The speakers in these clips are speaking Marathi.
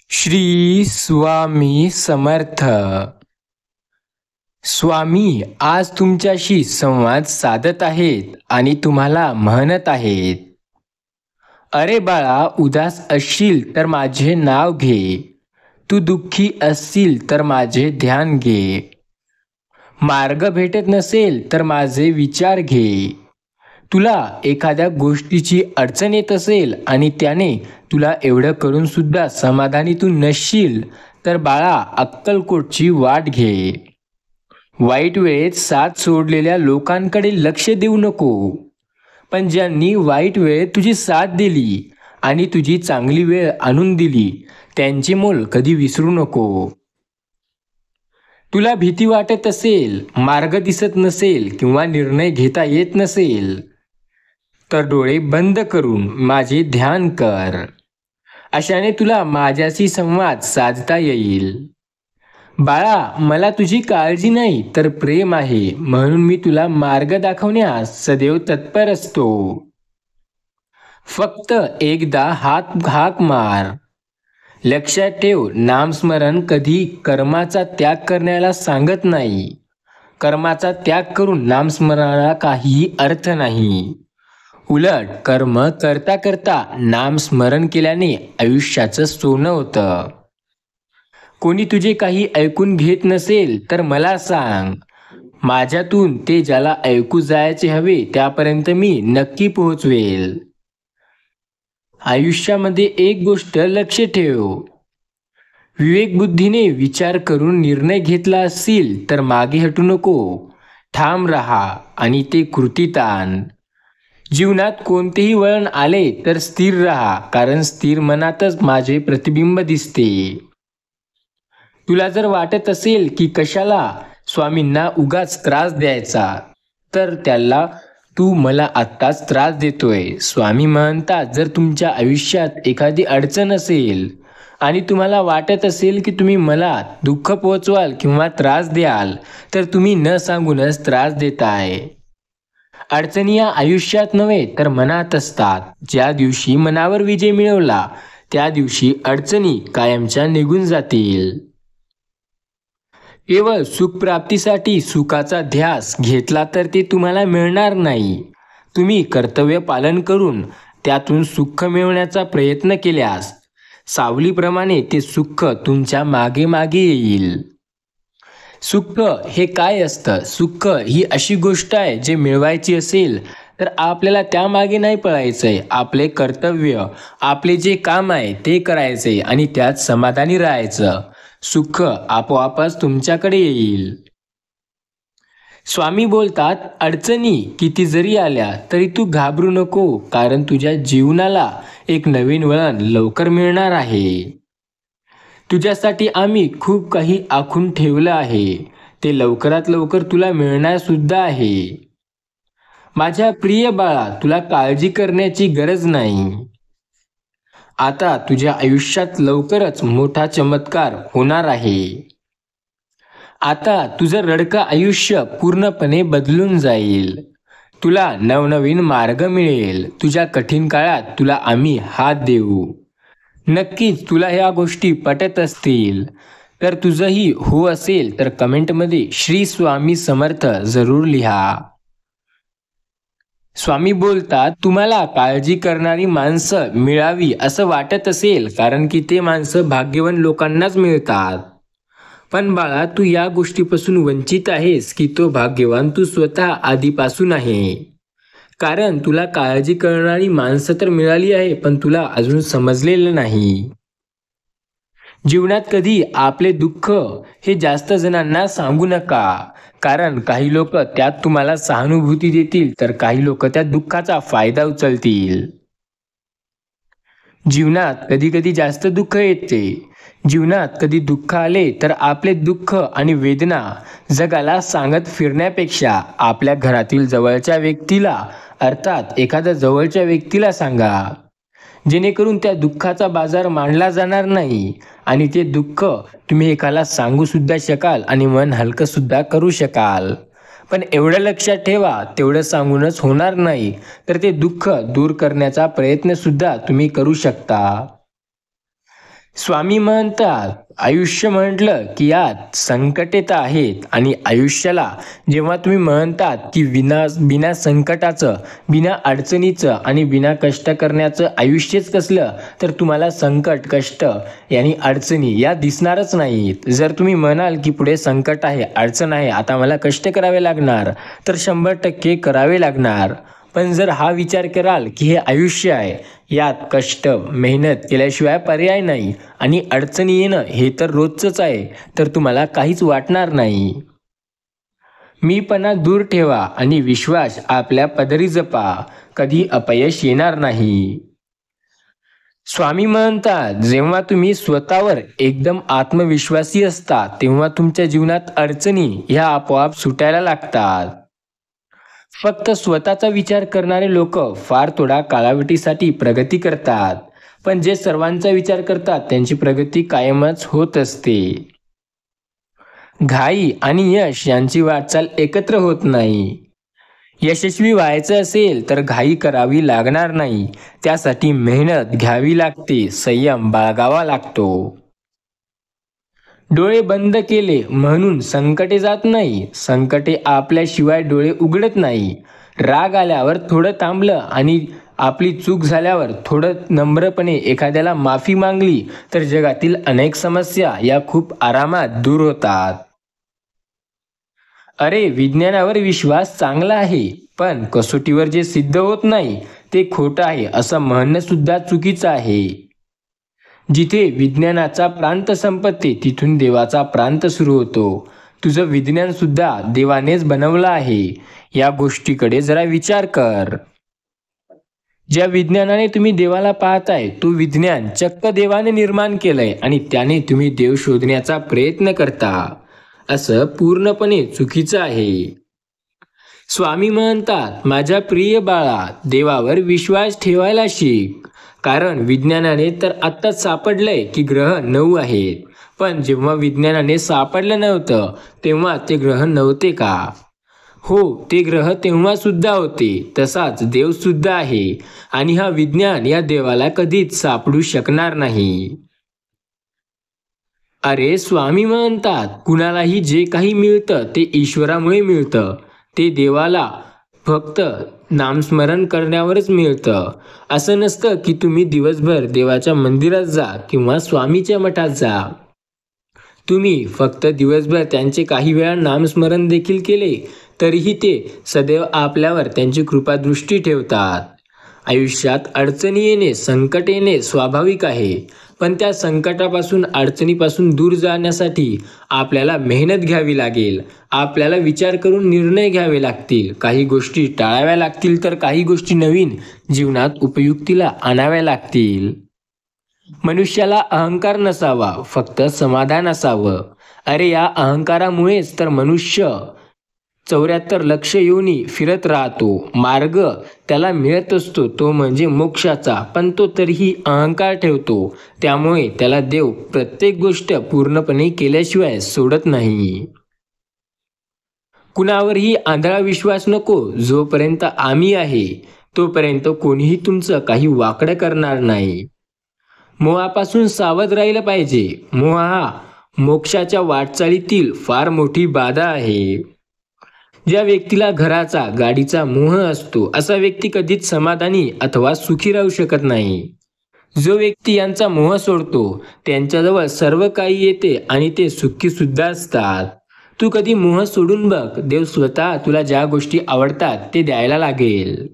श्री स्वामी समर्थ. स्वामी आज तुमच्याशी संवाद साधत आहेत आणि तुम्हाला म्हणत आहेत, अरे बाळा, उदास असशील तर माझे नाव घे, तू दुःखी असशील तर माझे ध्यान घे, मार्ग भेटत नसेल तर माझे विचार घे, तुला एखाद्या गोष्टीची अडचण येत असेल आणि त्याने तुला एवढं करून सुद्धा समाधानी तू नसशील तर बाळा, अक्कलकोटची वाट घे. वाईट वेळेत साथ सोडलेल्या लोकांकडे लक्ष देऊ नको, पण ज्यांनी वाईट वेळेत तुझी साथ दिली आणि तुझी चांगली वेळ आणून दिली त्यांचे मोल कधी विसरू नको. तुला भीती वाटत असेल, मार्ग दिसत नसेल किंवा निर्णय घेता येत नसेल तर डोळे बंद करून माझे ध्यान कर. अशाने तुला माझ्याशी संवाद साधता येईल. बाळा, मला तुझी काळजी नाही तर प्रेम आहे, म्हणून मी तुला मार्ग दाखवण्यास सदैव तत्पर असतो. फक्त एकदा हाक मार. लक्षात ठेव, नामस्मरण कधी कर्माचा त्याग करण्याला सांगत नाही. कर्माचा त्याग करून नामस्मरणाला काहीही अर्थ नाही. उलट कर्म करता करता नामस्मरण केल्याने आयुष्याचं सोनं होतं. कोणी तुझे काही ऐकून घेत नसेल तर मला सांग, माझ्यातून ते ज्याला ऐकू जायचे हवे त्यापर्यंत मी नक्की पोहोचवेल. आयुष्यामध्ये एक गोष्ट लक्ष ठेव, विवेकबुद्धीने विचार करून निर्णय घेतला असेल तर मागे हटू नको, ठाम राहा आणि ते कृतीत आण. जीवनात कोणतेही वळण आले तर स्थिर राहा, कारण स्थिर मनातच माझे प्रतिबिंब दिसते. तुला जर वाटत असेल की कशाला स्वामींना उगाच त्रास द्यायचा, तर त्याला तू मला आत्ताच त्रास देतोय. स्वामी म्हणतात, जर तुमच्या आयुष्यात एखादी अडचण असेल आणि तुम्हाला वाटत असेल की तुम्ही मला दुःख पोहोचवाल किंवा त्रास द्याल, तर तुम्ही न सांगूनच त्रास देताय. अडचणी या आयुष्यात नव्हे तर मनात असतात. ज्या दिवशी मनावर विजय मिळवला त्या दिवशी अडचणी कायमच्या निघून जातील. केवळ सुखप्राप्तीसाठी सुखाचा ध्यास घेतला तर ते तुम्हाला मिळणार नाही. तुम्ही कर्तव्य पालन करून त्यातून सुख मिळवण्याचा प्रयत्न केल्यास सावलीप्रमाणे ते सुख तुमच्या मागे मागे येईल. सुख हे काय असतं? सुख ही अशी गोष्ट आहे जे मिळवायची असेल तर आपल्याला त्यामागे नाही पळायचंय. आपले कर्तव्य, आपले जे काम आहे ते करायचे आणि त्यात समाधानी राहायचं. सुख आपोआपच तुमच्याकडे येईल. स्वामी बोलतात, अडचणी किती जरी आल्या तरी तू घाबरू नको, कारण तुझ्या जीवनाला एक नवीन वळण लवकर मिळणार आहे. तुझ्यासाठी आम्ही खूप काही आखून ठेवलं आहे, ते लवकरात लवकर तुला मिळणार सुद्धा आहे. माझ्या प्रिय बाळा, तुला काळजी करण्याची गरज नाही. आता तुझ्या आयुष्यात लवकरच मोठा चमत्कार होणार आहे. आता तुझं रडकं आयुष्य पूर्णपणे बदलून जाईल. तुला नवनवीन मार्ग मिळेल. तुझ्या कठीण काळात तुला आम्ही हात देऊ. नक्कीच तुला ह्या गोष्टी पटत असतील तर तुझंही हो असेल तर कमेंटमध्ये श्री स्वामी समर्थ जरूर लिहा. स्वामी बोलतात, तुम्हाला काळजी करणारी माणसं मिळावी असं वाटत असेल, कारण की ते माणसं भाग्यवान लोकांनाच मिळतात. पण बाळा, तू या गोष्टीपासून वंचित आहेस की तो भाग्यवान तू स्वतः आधीपासून आहे. कारण तुला काळजी करणारी माणसं तर मिळाली आहे, पण तुला अजून समजलेलं नाही. जीवनात कधी आपले दुःख हे जास्त जणांना सांगू नका, कारण काही लोक त्यात तुम्हाला सहानुभूती देतील तर काही लोक त्या दुःखाचा फायदा उचलतील. जीवनात कधी कधी जास्त दुःख येते. जीवनात कधी दुःख आले तर आपले दुःख आणि वेदना जगाला सांगत फिरण्यापेक्षा आपल्या घरातील जवळच्या व्यक्तीला, अर्थात एखाद्या जवळच्या व्यक्तीला सांगा, जेणेकरून त्या दुःखाचा बाजार मांडला जाणार नाही आणि ते दुःख तुम्ही एकाला सांगू सुद्धा शकाल आणि मन हलकं सुद्धा करू शकाल. पण एवढं लक्षात ठेवा, तेवढं सांगूनच होणार नाही, तर ते दुःख दूर करण्याचा प्रयत्न सुद्धा तुम्ही करू शकता. स्वामी म्हणतात, आयुष्य म्हटलं की यात संकटे तर आहेत, आणि आयुष्याला जेव्हा तुम्ही म्हणतात की बिना संकटाचं, बिना अडचणीचं आणि बिना कष्ट करण्याचं आयुष्यच कसलं, तर तुम्हाला संकट, कष्ट यांनी अडचणी या दिसणारच नाहीत. जर तुम्ही म्हणाल की पुढे संकट आहे, अडचण आहे, आता मला कष्ट करावे लागणार, तर 100% करावे लागणार. पण जर हा विचार कराल की हे आयुष्य आहे, यात कष्ट, मेहनत केल्याशिवाय पर्याय नाही आणि अडचणी येणं हे तर रोजचंच आहे, तर तुम्हाला काहीच वाटणार नाही. मीपणा दूर ठेवा आणि विश्वास आपल्या पदरी जपा. कधी अपयश येणार नाही. स्वामी म्हणतात, जेव्हा तुम्ही स्वतःवर एकदम आत्मविश्वासी असता, तेव्हा तुमच्या जीवनात अडचणी ह्या आपोआप सुटायला लागतात. फक्त स्वतःचा विचार करणारे लोक फार थोडा कालावधीसाठी प्रगती करतात, पण जे सर्वांचा विचार करतात त्यांची प्रगती कायमच होत असते. घाई आणि यश यांची वाटचाल एकत्र होत नाही. यशस्वी व्हायचं असेल तर घाई करावी लागणार नाही. त्यासाठी मेहनत घ्यावी लागते, संयम बाळगावा लागतो. डोळे बंद केले म्हणून संकटे जात नाही. संकटे आपल्याशिवाय डोळे उघडत नाही. राग आल्यावर थोडं थांबलं आणि आपली चूक झाल्यावर थोडं नम्रपणे एखाद्याला माफी मागली तर जगातील अनेक समस्या या खूप आरामात दूर होतात. अरे, विज्ञानावर विश्वास चांगला आहे, पण कसोटीवर जे सिद्ध होत नाही ते खोटं आहे असं म्हणणं सुद्धा चुकीचं आहे. जिथे विज्ञानाचा प्रांत संपत्ती तिथून देवाचा प्रांत सुरू होतो. तुझं विज्ञान सुद्धा देवानेच बनवलं आहे. या गोष्टीकडे जरा विचार कर. ज्या विज्ञानाने तुम्ही देवाला पाहताय तो विज्ञान चक्क देवाने निर्माण केलंय आणि त्याने तुम्ही देव शोधण्याचा प्रयत्न करता, असं पूर्णपणे चुकीचं आहे. स्वामी म्हणतात, माझ्या प्रिय बाळा, देवावर विश्वास ठेवायला शिक. कारण विज्ञानाने तर आत्ताच सापडलंय की ग्रह 9 आहेत. पण जेव्हा विज्ञानाने सापडलं नव्हतं तेव्हा ते ग्रह नव्हते का? हो, ते ग्रह तेव्हा सुद्धा होते. तसाच देव सुद्धा आहे आणि हा विज्ञान या देवाला कधीच सापडू शकणार नाही. अरे, स्वामी म्हणतात, कुणालाही जे काही मिळतं ते ईश्वरामुळे मिळतं. ते देवाला फक्त नामस्मरण करण्यावरच मिळतं. असं नसतं की तुम्ही दिवसभर देवाच्या मंदिरात जा किंवा स्वामीच्या मठात जा. तुम्ही फक्त दिवसभर त्यांचे काही वेळा नामस्मरण देखील केले तरीही ते सदैव आपल्यावर त्यांची कृपादृष्टी ठेवतात. आयुष्यात अडचणी येणे, संकट येणे स्वाभाविक आहे, पण त्या संकटापासून, अडचणीपासून दूर जाण्यासाठी आपल्याला मेहनत घ्यावी लागेल. आपल्याला विचार करून निर्णय घ्यावे लागतील. काही गोष्टी टाळाव्या लागतील तर काही गोष्टी नवीन जीवनात उपयुक्तीला आणाव्या लागतील. मनुष्याला अहंकार नसावा, फक्त समाधान असावं. अरे, या अहंकारामुळेच तर मनुष्य 74 लक्ष योनी फिरत राहतो. मार्ग त्याला मिळत असतो तो म्हणजे मोक्षाचा, पण तो तरीही अहंकार ठेवतो. त्यामुळे त्याला देव प्रत्येक गोष्ट पूर्णपणे केल्याशिवाय सोडत नाही. कुणावरही आंधळा विश्वास नको. जोपर्यंत आम्ही आहे तोपर्यंत कोणीही तुमचं काही वाकडं करणार नाही. मोहापासून सावध राहिलं पाहिजे. मोह हा मोक्षाच्या वाटचालीतील फार मोठी बाधा आहे. ज्या व्यक्तीला घराचा, गाडीचा मोह असतो असा व्यक्ती कधीच समाधानी अथवा सुखी राहू शकत नाही. जो व्यक्ती यांचा मोह सोडतो त्यांच्याजवळ सर्व काही येते आणि ते सुखी सुद्धा असतात. तू कधी मोह सोडून बघ, देव स्वतः तुला ज्या गोष्टी आवडतात ते द्यायला लागेल.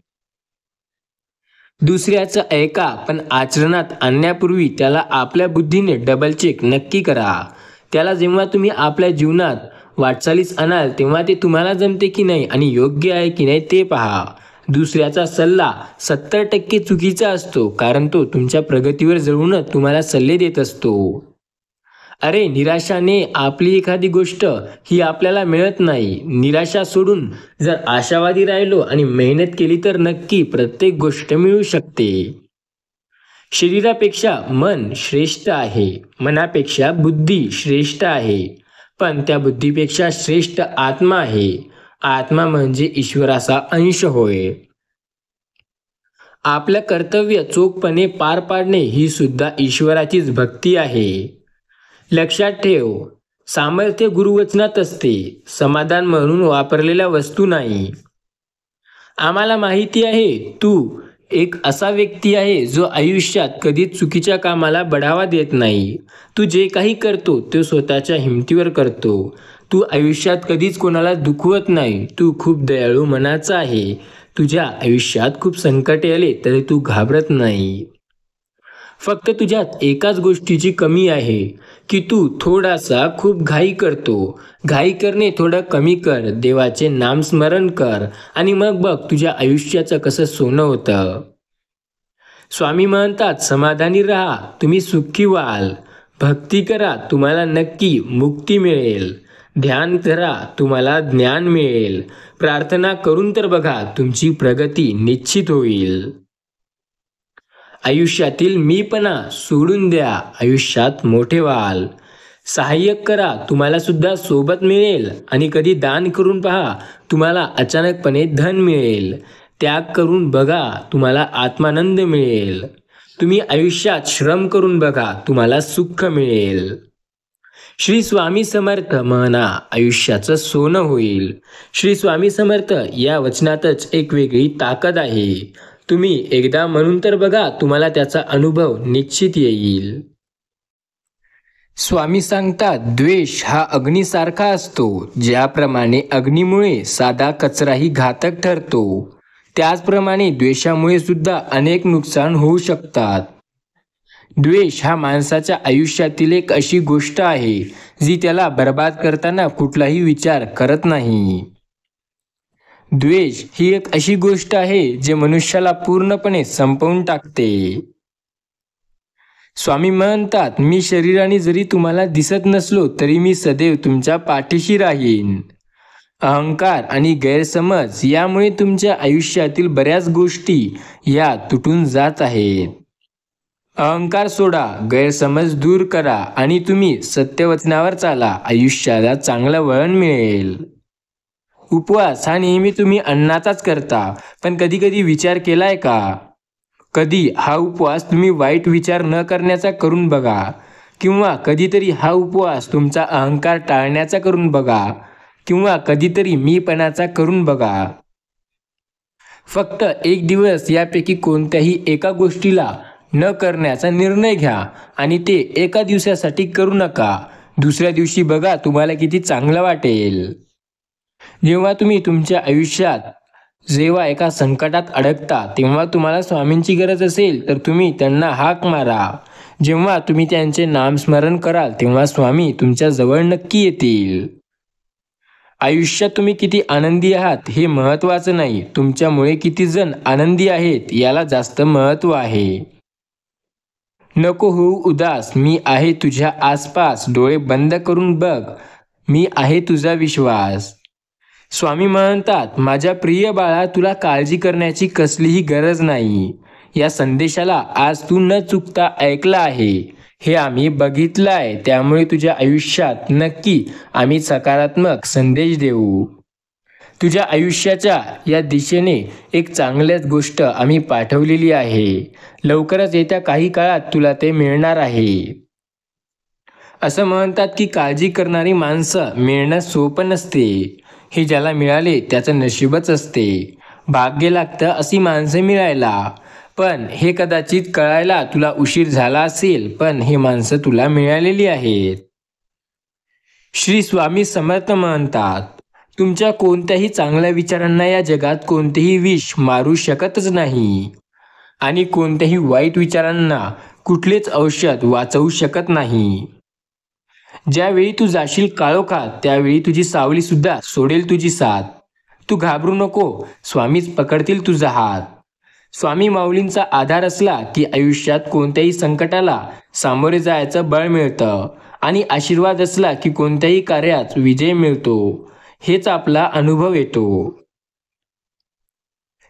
दुसऱ्याचं ऐका, पण आचरणात आणण्यापूर्वी त्याला आपल्या बुद्धीने डबल चेक नक्की करा. त्याला जेव्हा तुम्ही आपल्या जीवनात वाटचालीस आणाल तेव्हा ते तुम्हाला जमते की नाही आणि योग्य आहे की नाही ते पहा. दुसऱ्याचा सल्ला 70% चुकीचा असतो, कारण तो तुमच्या प्रगतीवर जळूनच तुम्हाला सल्ले देत असतो. अरे, निराशाने आपली एखादी गोष्ट ही आपल्याला मिळत नाही. निराशा सोडून जर आशावादी राहिलो आणि मेहनत केली तर नक्की प्रत्येक गोष्ट मिळू शकते. शरीरापेक्षा मन श्रेष्ठ आहे, मनापेक्षा बुद्धी श्रेष्ठ आहे, पण त्या बुद्धीपेक्षा श्रेष्ठ आत्मा आहे. आत्मा म्हणजे ईश्वराचा अंश होय. आपलं कर्तव्य चोखपणे पार पाडणे ही सुद्धा ईश्वराचीच भक्ती आहे. लक्षात ठेव, सामर्थ्य गुरुवचनात असते, समाधान म्हणून वापरलेल्या वस्तू नाही. आम्हाला माहिती आहे तू एक असा व्यक्ती आहे जो आयुष्यात कधीच चुकीच्या कामाला बढावा देत नाही. तू जे काही करतो ते स्वतःच्या हिमतीवर करतो. तू आयुष्यात कधीच कोणाला दुखवत नाही. तू खूप दयाळू मनाचा आहे. तुझ्या आयुष्यात खूप संकटे आले तरी तू घाबरत नाही. फक्त तुझ्यात एकाच गोष्टीची कमी आहे की तू थोडासा खूप घाई करतो. घाई करणे थोडं कमी कर, देवाचे नामस्मरण कर आणि मग बघ तुझ्या आयुष्याचं कसं सोनं होतं. स्वामी म्हणतात, समाधानी राहा, तुम्ही सुखी व्हाल. भक्ती करा, तुम्हाला नक्की मुक्ती मिळेल. ध्यान करा, तुम्हाला ज्ञान मिळेल. प्रार्थना करून तर बघा, तुमची प्रगती निश्चित होईल. आयुष्यातील मीपणा सोडून द्या, आयुष्यात मोठे व्हाल. सहाय्यक करा, तुम्हाला सुद्धा सोबत मिळेल. आणि कधी दान करून पहा, तुम्हाला अचानकपणे धन मिळेल. त्याग करून बघा, तुम्हाला आत्मानंद मिळेल. तुम्ही आयुष्यात श्रम करून बघा, तुम्हाला सुख मिळेल. श्री स्वामी समर्थ म्हणा, आयुष्याचं सोनं होईल. श्री स्वामी समर्थ या वचनातच एक वेगळी ताकद आहे. तुम्ही एकदा म्हणून तर बघा, तुम्हाला त्याचा अनुभव निश्चित येईल. स्वामी सांगतात, द्वेष हा अग्नीसारखा असतो. ज्याप्रमाणे अग्नीमुळे साधा कचराही घातक ठरतो, त्याचप्रमाणे द्वेषामुळे सुद्धा अनेक नुकसान होऊ शकतात. द्वेष हा माणसाच्या आयुष्यातील एक अशी गोष्ट आहे जी त्याला बर्बाद करताना कुठलाही विचार करत नाही. द्वेष ही एक अशी गोष्ट आहे जे मनुष्याला पूर्णपणे संपवून टाकते. स्वामी म्हणतात, मी शरीराने जरी तुम्हाला दिसत नसलो तरी मी सदैव तुमच्या पाठीशी राहीन. अहंकार आणि गैरसमज यामुळे तुमच्या आयुष्यातील बऱ्याच गोष्टी या तुटून जात आहेत. अहंकार सोडा, गैरसमज दूर करा आणि तुम्ही सत्यवचनावर चाला. आयुष्याला चांगलं वळण मिळेल. उपवास हा नेहमी तुम्ही अन्नाचाच करता, पण कधी कधी विचार केलाय का? कधी हा उपवास तुम्ही वाईट विचार न करण्याचा करून बघा, किंवा कधीतरी हा उपवास तुमचा अहंकार टाळण्याचा करून बघा, किंवा कधीतरी मीपणाचा करून बघा. फक्त एक दिवस यापैकी कोणत्याही एका गोष्टीला न करण्याचा निर्णय घ्या आणि ते एका दिवसासाठी करू नका. दुसऱ्या दिवशी बघा तुम्हाला किती चांगलं वाटेल. जेव्हा तुम्ही तुमच्या आयुष्यात जेव्हा एका संकटात अडकता तेव्हा तुम्हाला स्वामींची गरज असेल तर तुम्ही त्यांना हाक मारा. जेव्हा तुम्ही त्यांचे नामस्मरण कराल तेव्हा स्वामी तुमच्या जवळ नक्की येतील. आयुष्यात तुम्ही किती आनंदी आहात हे महत्त्वाचं नाही, तुमच्यामुळे किती जण आनंदी आहेत याला जास्त महत्त्व आहे. नको होऊ उदास, मी आहे तुझ्या आसपास. डोळे बंद करून बघ, मी आहे तुझा विश्वास. स्वामी म्हणतात, माझ्या प्रिय बाळा, तुला काळजी करण्याची कसलीही गरज नाही. या संदेशाला आज तू न चुकता ऐकला आहे हे आम्ही बघितलं आहे. त्यामुळे तुझ्या आयुष्यात नक्की आम्ही सकारात्मक संदेश देऊ. तुझ्या आयुष्याच्या या दिशेने एक चांगल्याच गोष्ट आम्ही पाठवलेली आहे. लवकरच येत्या काही काळात तुला ते मिळणार आहे. असं म्हणतात की काळजी करणारी माणसं मिळणं सोपं नसते. हे ज्याला मिळाले त्याचं नशीबच असते. भाग्य लागतं अशी माणसं मिळायला. पण हे कदाचित कळायला तुला उशीर झाला असेल, पण हे माणसं तुला मिळालेली आहेत. श्री स्वामी समर्थ म्हणतात, तुमच्या कोणत्याही चांगल्या विचारांना या जगात कोणतेही विष मारू शकतच नाही आणि कोणत्याही वाईट विचारांना कुठलेच औषध वाचवू शकत नाही. ज्यावेळी तू जाशील काळोखात त्यावेळी तुझी सावली सुद्धा सोडेल तुझी साथ. तू घाबरू नको, स्वामीच पकडतील तुझा हात. स्वामी माऊलींचा आधार असला की आयुष्यात कोणत्याही संकटाला सामोरे जायचं बळ मिळतं आणि आशीर्वाद असला की कोणत्याही कार्यात विजय मिळतो. हेच आपला अनुभव येतो.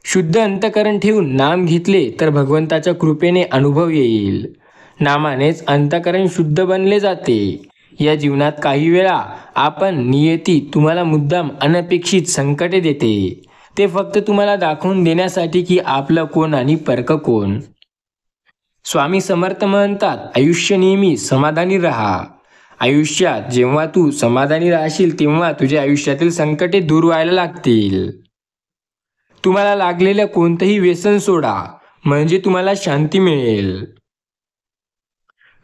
शुद्ध अंतकरण ठेवून नाम घेतले तर भगवंताच्या कृपेने अनुभव येईल. नामानेच अंतकरण शुद्ध बनले जाते. या जीवनात काही वेळा आपण नियती तुम्हाला मुद्दाम अनपेक्षित संकटे देते. ते फक्त तुम्हाला दाखवून देण्यासाठी की आपलं कोण आणि परक कोण. स्वामी समर्थ म्हणतात, आयुष्य नेहमी समाधानी राहा. आयुष्यात जेव्हा तू समाधानी राहशील तेव्हा तुझ्या आयुष्यातील संकटे दूर व्हायला लागतील. तुम्हाला लागलेलं कोणतंही व्यसन सोडा, म्हणजे तुम्हाला शांती मिळेल.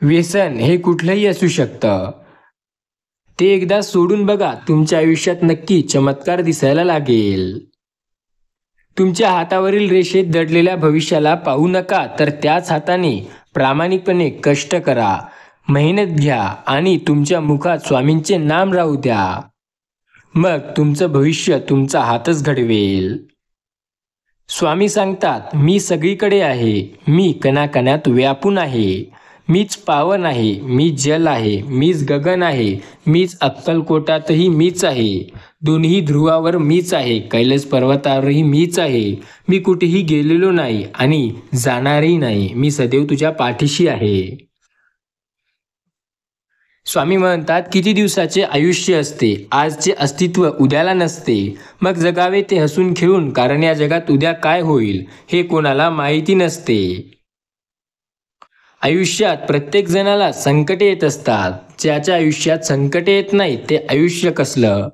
व्यसन हे कुठलंही असू शकतं. ते एकदा सोडून बघा, तुमच्या आयुष्यात नक्की चमत्कार दिसायला लागेल. तुमच्या हातावरील रेषेत दडलेल्या भविष्याला पाहू नका, तर त्याच हाताने प्रामाणिकपणे कष्ट करा, मेहनत घ्या आणि तुमच्या मुखात स्वामींचे नाम राहू द्या. मग तुमचं भविष्य तुमचा हातच घडवेल. स्वामी सांगतात, मी सगळीकडे आहे, मी कणाकणात व्यापून आहे, मीच पावन आहे, मी जल आहे, मीच गगन आहे, मीच अक्कलकोटातही मीच आहे, दोन्ही ध्रुवावर मीच आहे, कैलास पर्वतावरही मीच आहे, मी कुठेही गेलेलो नाही आणि जाणारही नाही, मी सदैव तुझ्या पाठीशी आहे. स्वामी म्हणतात, किती दिवसाचे आयुष्य असते, आजचे अस्तित्व उद्याला नसते. मग जगावे ते हसून खेळून, कारण या जगात उद्या काय होईल हे कोणाला माहिती नसते. आयुष्यात प्रत्येक जणाला संकटे येत असतात. ज्याच्या आयुष्यात संकटे येत नाही ते आयुष्य कसलं.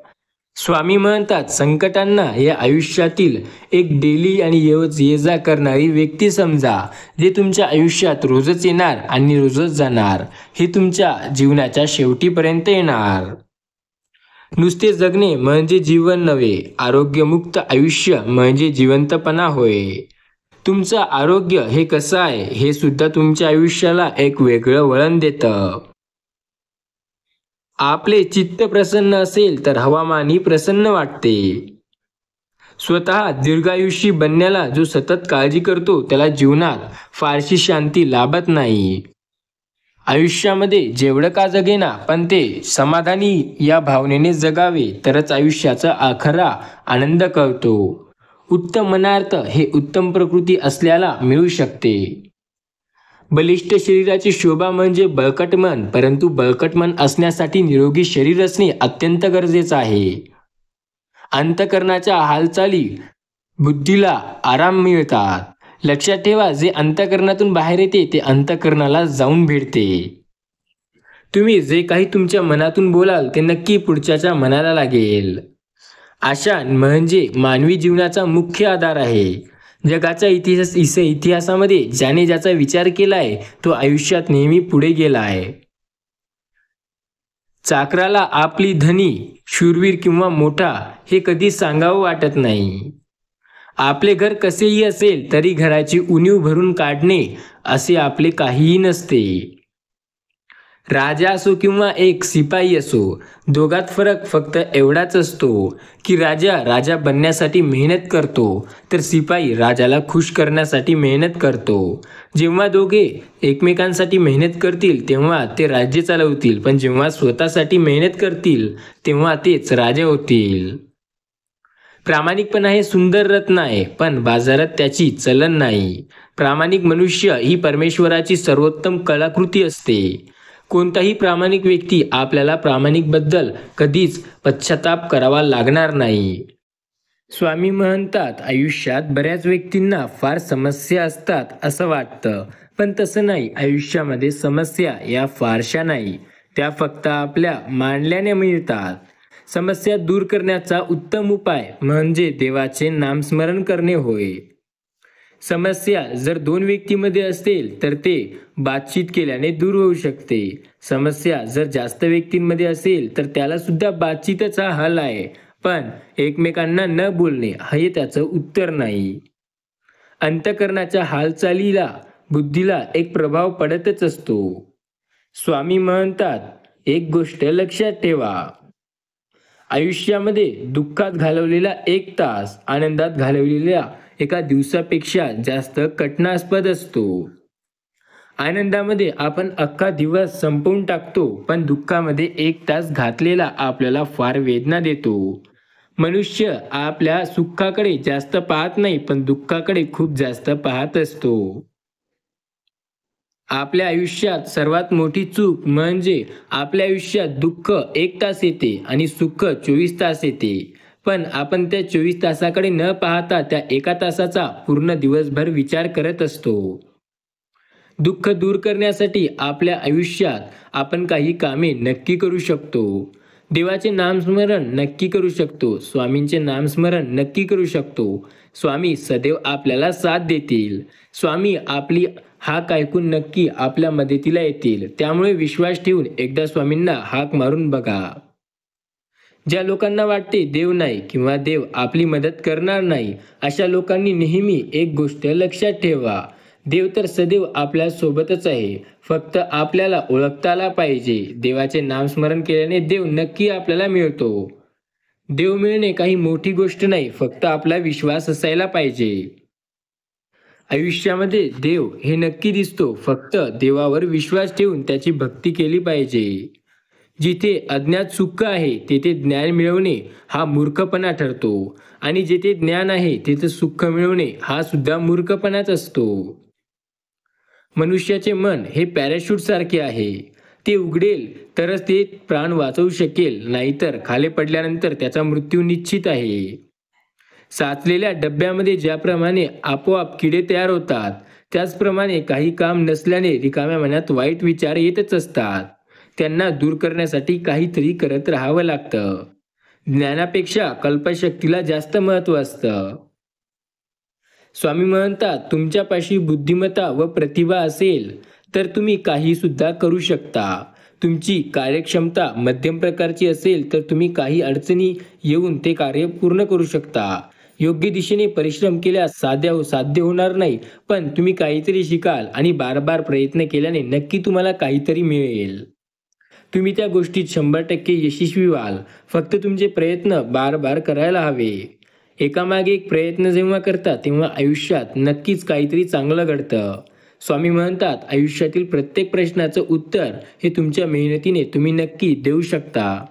स्वामी म्हणतात, संकटांना या आयुष्यातील एक डेली आणि ये जा करणारी व्यक्ती समजा, जे तुमच्या आयुष्यात रोजच येणार आणि रोजच जाणार, हे तुमच्या जीवनाच्या शेवटीपर्यंत येणार. नुसते जगणे म्हणजे जीवन नव्हे, आरोग्यमुक्त आयुष्य म्हणजे जिवंतपणा होय. तुमचं आरोग्य हे कसं आहे हे सुद्धा तुमच्या आयुष्याला एक वेगळं वळण देतं. आपले चित्त प्रसन्न असेल तर हवामानही प्रसन्न वाटते. स्वतः दीर्घायुषी बनण्याला जो सतत काळजी करतो त्याला जीवनात फारशी शांती लाभत नाही. आयुष्यामध्ये जेवढं का जगेना, पण ते समाधानी या भावनेने जगावे, तरच आयुष्याचा खरा आनंद कळतो. उत्तम मनार्थ हे उत्तम प्रकृती असल्याला मिळू शकते. बलिष्ठ शरीराची शोभा म्हणजे बळकट मन, परंतु बळकट मन असण्यासाठी निरोगी शरीर असणे अत्यंत गरजेचं आहे. अंतःकरणाच्या हालचाली बुद्धीला आराम मिळतात. लक्षात ठेवा, जे अंतःकरणातून बाहेर येते ते अंतःकरणाला जाऊन भेटते. तुम्ही जे काही तुमच्या मनातून बोलाल ते नक्की पुढच्याच्या मनाला लागेल. आशा म्हणजे मानवी जीवनाचा मुख्य आधार आहे. जगाच्या इतिहासामध्ये ज्याने ज्याचा विचार केलाय तो आयुष्यात नेहमी पुढे गेलाय. चाकराला आपली धनी, शूरवीर किंवा मोठा हे कधी सांगावं वाटत नाही. आपले घर कसेही असेल तरी घराची उणीव भरून काढणे असे आपले काहीही नसते. राजा असो किंवा एक शिपाई असो, दोघात फरक फक्त एवढाच असतो की राजा बनण्यासाठी मेहनत करतो, तर शिपाई राजाला खुश करण्यासाठी मेहनत करतो. जेव्हा दोघे एकमेकांसाठी मेहनत करतील तेव्हा ते राज्य चालवतील, पण जेव्हा स्वतःसाठी मेहनत करतील तेव्हा तेच राजे होतील. प्रामाणिकपणा हे सुंदर रत्न आहे, पण बाजारात त्याची चलन नाही. प्रामाणिक मनुष्य ही परमेश्वराची सर्वोत्तम कलाकृती असते. कोणताही प्रामाणिक व्यक्ती आपल्याला प्रामाणिकबद्दल कधीच पश्चाताप करावा लागणार नाही. स्वामी म्हणतात, आयुष्यात बऱ्याच व्यक्तींना फार समस्या असतात असं वाटतं, पण तसं नाही. आयुष्यामध्ये समस्या या फारशा नाही, त्या फक्त आपल्या मांडल्याने मिळतात. समस्या दूर करण्याचा उत्तम उपाय म्हणजे देवाचे नामस्मरण करणे होय. समस्या जर दोन व्यक्तीमध्ये असेल तर ते बातचीत केल्याने दूर होऊ शकते. समस्या जर जास्त व्यक्तींमध्ये असेल तर त्याला सुद्धा बातचीतच हा हल आहे, पण एकमेकांना न बोलणे हे त्याचं उत्तर नाही. अंतःकरणाच्या हालचालीला बुद्धीला एक प्रभाव पडतच असतो. स्वामी म्हणतात, एक गोष्ट लक्षात ठेवा, आयुष्यामध्ये दुःखात घालवलेला एक तास आनंदात घालवलेल्या एका दिवसापेक्षा जास्त कठीणास्पद असतो. आनंदामध्ये आपण अख्खा दिवस संपवून टाकतो, पण दुःखामध्ये एक तास घातलेला आपल्याला फार वेदना देतो. मनुष्य आपल्या सुखाकडे जास्त पाहत नाही, पण दुःखाकडे खूप जास्त पाहत असतो. आपल्या आयुष्यात सर्वात मोठी चूक म्हणजे आपल्या आयुष्यात दुःख 1 तास येते आणि सुख 24 तास येते. पण आपण त्या 24 तासाकडे न पाहता त्या एका तासाचा पूर्ण दिवसभर विचार करत असतो. दुःख दूर करण्यासाठी आपल्या आयुष्यात आपण काही कामे नक्की करू शकतो. देवाचे नामस्मरण नक्की करू शकतो. स्वामींचे नामस्मरण नक्की करू शकतो. स्वामी सदैव आपल्याला साथ देतील. स्वामी आपली हाक ऐकून नक्की आपल्या मदतीला येतील. त्यामुळे विश्वास ठेवून एकदा स्वामींना हाक मारून बघा. ज्या लोकांना वाटते देव नाही किंवा देव आपली मदत करणार नाही, अशा लोकांनी नेहमी एक गोष्ट लक्षात ठेवा. देव तर सदैव आपल्या सोबतच आहे. फक्त आपल्याला ओळखता आला पाहिजे. देवाचे नामस्मरण केल्याने देव नक्की आपल्याला मिळतो. देव मिळणे काही मोठी गोष्ट नाही, फक्त आपला विश्वास असायला पाहिजे. आयुष्यामध्ये देव हे नक्की दिसतो. फक्त देवावर विश्वास ठेवून त्याची भक्ती केली पाहिजे. जिथे अज्ञात सुख आहे तेथे ज्ञान मिळवणे हा मूर्खपणा ठरतो, आणि जिथे ज्ञान आहे तेथे सुख मिळवणे हा सुद्धा मूर्खपणाच असतो. मनुष्याचे मन हे पॅराशूट सारखे आहे. ते उघडेल तरच ते प्राण वाचवू शकेल, नाहीतर खाली पडल्यानंतर त्याचा मृत्यू निश्चित आहे. साचलेल्या डब्यामध्ये ज्याप्रमाणे आपोआप किडे तयार होतात, त्याचप्रमाणे काही काम नसल्याने रिकाम्या मनात वाईट विचार येतच असतात. त्यांना दूर करण्यासाठी काहीतरी करत राहावं लागतं. ज्ञानापेक्षा कल्पशक्तीला जास्त महत्त्व असतं. स्वामी म्हणतात, तुमच्यापाशी बुद्धिमत्ता व प्रतिभा असेल तर तुम्ही काही सुद्धा करू शकता. तुमची कार्यक्षमता मध्यम प्रकारची असेल तर तुम्ही काही अडचणी येऊन ते कार्य पूर्ण करू शकता. योग्य दिशेने परिश्रम केल्यास साध्य होणार नाही, पण तुम्ही काहीतरी शिकाल आणि बार प्रयत्न केल्याने नक्की तुम्हाला काहीतरी मिळेल. तुम्ही त्या गोष्टीत 100% यशस्वी व्हाल. फक्त तुमचे प्रयत्न बार करायला हवे. एकामागे एक प्रयत्न जेव्हा करता तेव्हा आयुष्यात नक्कीच काहीतरी चांगलं घडतं. स्वामी म्हणतात, आयुष्यातील प्रत्येक प्रश्नाचं उत्तर हे तुमच्या मेहनतीने तुम्ही नक्की देऊ शकता.